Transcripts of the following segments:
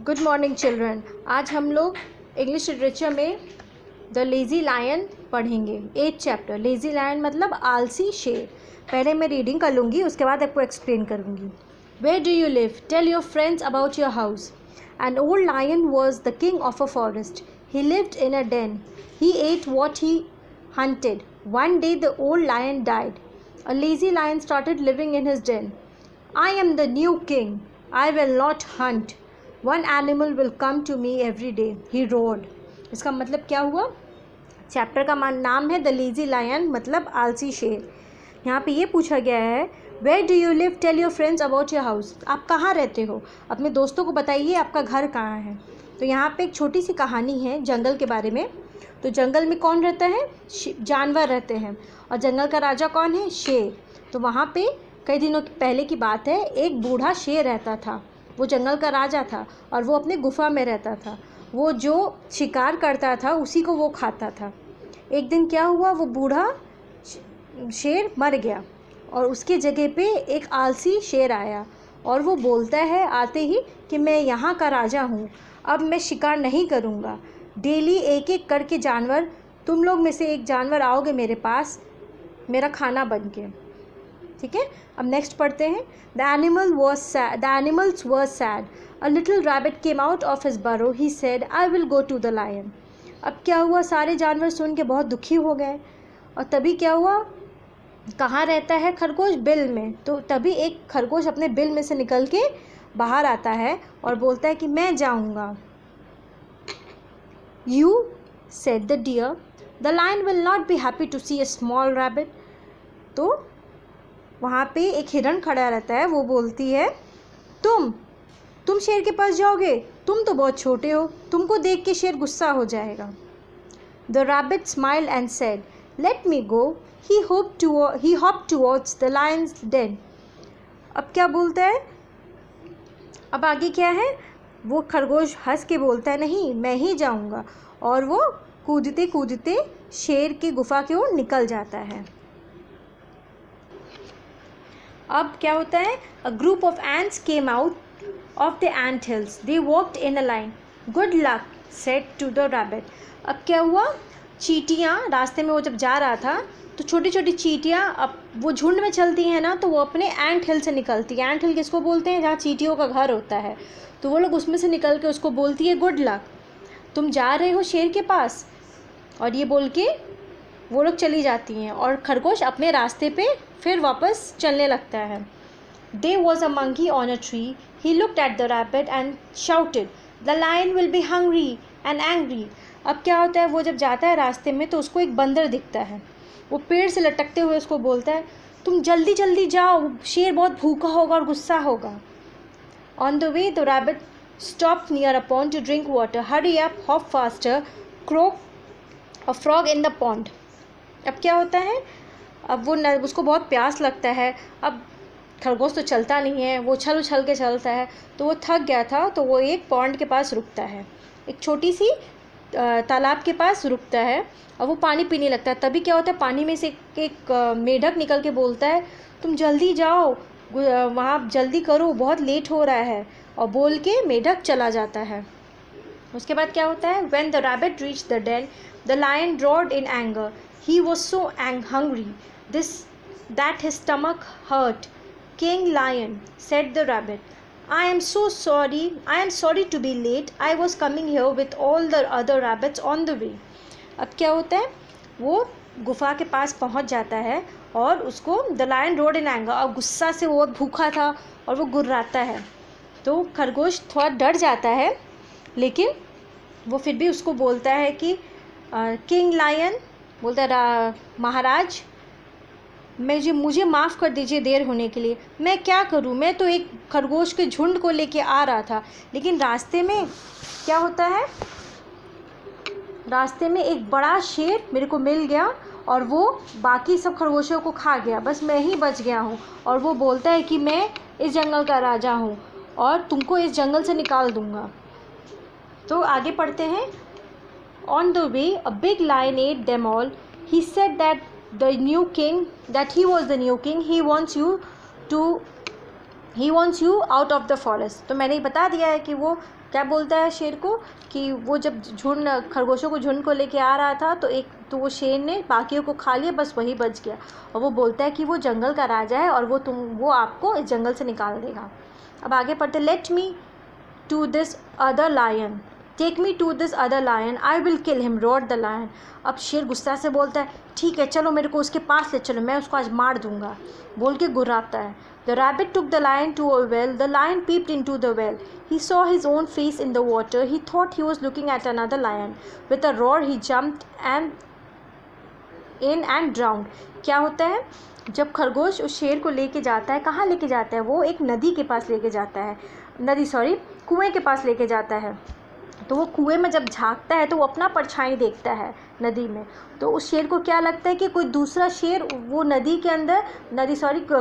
Good morning children. आज हम लोग इंग्लिश लिटरेचर में द लेज़ी लायन पढ़ेंगे। 8th chapter. लेज़ी लायन मतलब आलसी शेर। पहले मैं रीडिंग कर लूँगी, उसके बाद आपको एक्सप्लेन करूँगी। Where do you live? Tell your friends about your house. An old lion was the king of a forest. He lived in a den. He ate what he hunted. One day the old lion died. A lazy lion started living in his den. I am the new king. I will not hunt. One animal will come to me every day. He roared. इसका मतलब क्या हुआ? Chapter का नाम है the lazy lion, मतलब आलसी शेर। यहाँ पे ये पूछा गया है, where do you live? Tell your friends about your house. आप कहाँ रहते हो? अपने दोस्तों को बताइए आपका घर कहाँ है। तो यहाँ पे एक छोटी सी कहानी है जंगल के बारे में। तो जंगल में कौन रहता है? जानवर रहते हैं। और जंगल का राजा कौन है? शेर। तो वहाँ पे कई दिनों पहले की बात है, एक बूढ़ा शेर रहता था। वो जंगल का राजा था और वो अपने गुफा में रहता था। वो जो शिकार करता था उसी को वो खाता था। एक दिन क्या हुआ, वो बूढ़ा शेर मर गया और उसके जगह पे एक आलसी शेर आया और वो बोलता है आते ही कि मैं यहाँ का राजा हूँ, अब मैं शिकार नहीं करूँगा। डेली एक एक करके जानवर, तुम लोग में से एक जानवर आओगे मेरे पास मेरा खाना बन के। ठीक है, अब नेक्स्ट पढ़ते हैं। The animals were sad. A little rabbit came out of his burrow. He said I will go to the lion. अब क्या हुआ, सारे जानवर सुन के बहुत दुखी हो गए। और तभी क्या हुआ, कहाँ रहता है खरगोश? बिल में। तो तभी एक खरगोश अपने बिल में से निकल के बाहर आता है और बोलता है कि मैं जाऊँगा। You said the deer, the lion will not be happy to see a small rabbit. तो वहाँ पे एक हिरण खड़ा रहता है, वो बोलती है तुम शेर के पास जाओगे? तुम तो बहुत छोटे हो, तुमको देख के शेर गुस्सा हो जाएगा। The rabbit smiled and said let me go. He hopped towards the lion's den. अब क्या बोलता है, अब आगे क्या है? वो खरगोश हंस के बोलता है नहीं, मैं ही जाऊँगा। और वो कूदते कूदते शेर की गुफा की ओर निकल जाता है। अब क्या होता है, a group of ants came out of the ant hills. They walked in a line. Good luck said to the rabbit. अब क्या हुआ, चींटियाँ रास्ते में वो जब जा रहा था तो छोटी छोटी चींटियाँ, अब वो झुंड में चलती हैं ना, तो वो अपने एंट हिल से निकलती है। एंट हिल किसको बोलते हैं? जहाँ चींटियों का घर होता है। तो वो लोग उसमें से निकल के उसको बोलती है गुड लक, तुम जा रहे हो शेर के पास। और ये बोल के वो लोग चली जाती हैं और खरगोश अपने रास्ते पे फिर वापस चलने लगता है। There was a monkey on a tree. He looked at the rabbit and shouted, "The lion will be hungry and angry." अब क्या होता है, वो जब जाता है रास्ते में तो उसको एक बंदर दिखता है। वो पेड़ से लटकते हुए उसको बोलता है तुम जल्दी जल्दी जाओ, शेर बहुत भूखा होगा और गुस्सा होगा। On the way, the rabbit stopped near a pond to drink water. Hurry up, hop faster, croaked a frog in the pond. अब क्या होता है, अब वो उसको बहुत प्यास लगता है। अब खरगोश तो चलता नहीं है, वो उछल उछल के चलता है, तो वो थक गया था। तो वो एक पॉन्ड के पास रुकता है, एक छोटी सी तालाब के पास रुकता है और वो पानी पीने लगता है। तभी क्या होता है, पानी में से एक मेढक निकल के बोलता है तुम जल्दी जाओ, वहाँ जल्दी करो, बहुत लेट हो रहा है। और बोल के मेढक चला जाता है। उसके बाद क्या होता है, when the rabbit reached the den, the lion roared in anger. He was so hungry that his stomach hurt. King Lion, said the rabbit, I am sorry to be late. I was coming here with all the other rabbits on the way. अब क्या होता है, वो गुफा के पास पहुंच जाता है और उसको the lion roared in anger, और गुस्सा से वो भूखा था और वो गुर्राता है। तो खरगोश थोड़ा डर जाता है, लेकिन वो फिर भी उसको बोलता है कि किंग लायन बोलता है महाराज मुझे माफ़ कर दीजिए देर होने के लिए। मैं क्या करूं, मैं तो एक खरगोश के झुंड को लेके आ रहा था, लेकिन रास्ते में क्या होता है, रास्ते में एक बड़ा शेर मेरे को मिल गया और वो बाकी सब खरगोशों को खा गया, बस मैं ही बच गया हूँ। और वो बोलता है कि मैं इस जंगल का राजा हूँ और तुमको इस जंगल से निकाल दूँगा। तो आगे पढ़ते हैं। On the way, a big lion ate them all. He said that he was the new king. He he wants you out of the forest. तो मैंने बता दिया है कि वो क्या बोलता है शेर को, कि वो जब झुंड खरगोशों को झुंड को लेके आ रहा था तो वो शेर ने बाकियों को खा लिया, बस वही बच गया। और वो बोलता है कि वो जंगल का राजा है और वो आपको इस जंगल से निकाल देगा। अब आगे पढ़ते, let me to this other lion, take me to this other lion, I will kill him, roared the lion. अब शेर गुस्सा से बोलता है, ठीक है चलो मेरे को उसके पास ले चलो, मैं उसको आज मार दूंगा, बोल के गुर्राता है। The rabbit took the lion to a well. The lion peeped into the well. He saw his own face in the water. He thought he was looking at another lion. With a roar, he jumped in and drowned. क्या होता है, जब खरगोश उस शेर को लेके जाता है, कहाँ लेके जाता है, वो एक नदी के पास लेके जाता है, कुएं के पास लेके जाता है। तो वो कुएं में जब झांकता है तो वो अपना परछाई देखता है नदी में। तो उस शेर को क्या लगता है कि कोई दूसरा शेर वो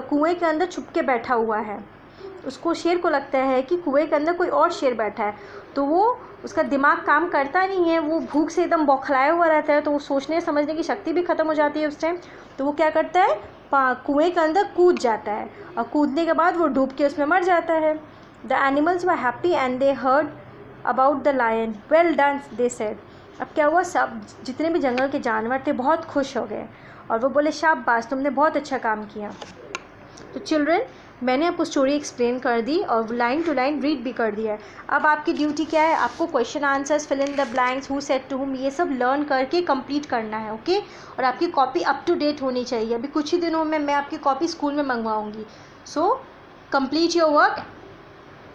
कुएं के अंदर छुप के बैठा हुआ है। उसको शेर को लगता है कि कुएं के अंदर कोई और शेर बैठा है। तो वो उसका दिमाग काम करता नहीं है, वो भूख से एकदम बौखलाया हुआ रहता है, तो वो सोचने समझने की शक्ति भी ख़त्म हो जाती है उस टाइम। तो वो क्या करता है, कुएं के अंदर कूद जाता है और कूदने के बाद वो डूब के उसमें मर जाता है। The animals were happy and they heard about the lion, well done they said. अब क्या हुआ, सब जितने भी जंगल के जानवर थे बहुत खुश हो गए और वो बोले शाबाश तुमने बहुत अच्छा काम किया। तो चिल्ड्रन, मैंने आपको स्टोरी एक्सप्लेन कर दी और लाइन टू लाइन रीड भी कर दिया है। अब आपकी ड्यूटी क्या है, आपको question answers, fill in the blanks, who said to whom, ये सब लर्न करके कंप्लीट करना है। ओके, और आपकी कॉपी अप टू डेट होनी चाहिए। अभी कुछ ही दिनों में मैं आपकी कॉपी स्कूल में मंगवाऊँगी। So complete your work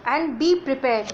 and be prepared.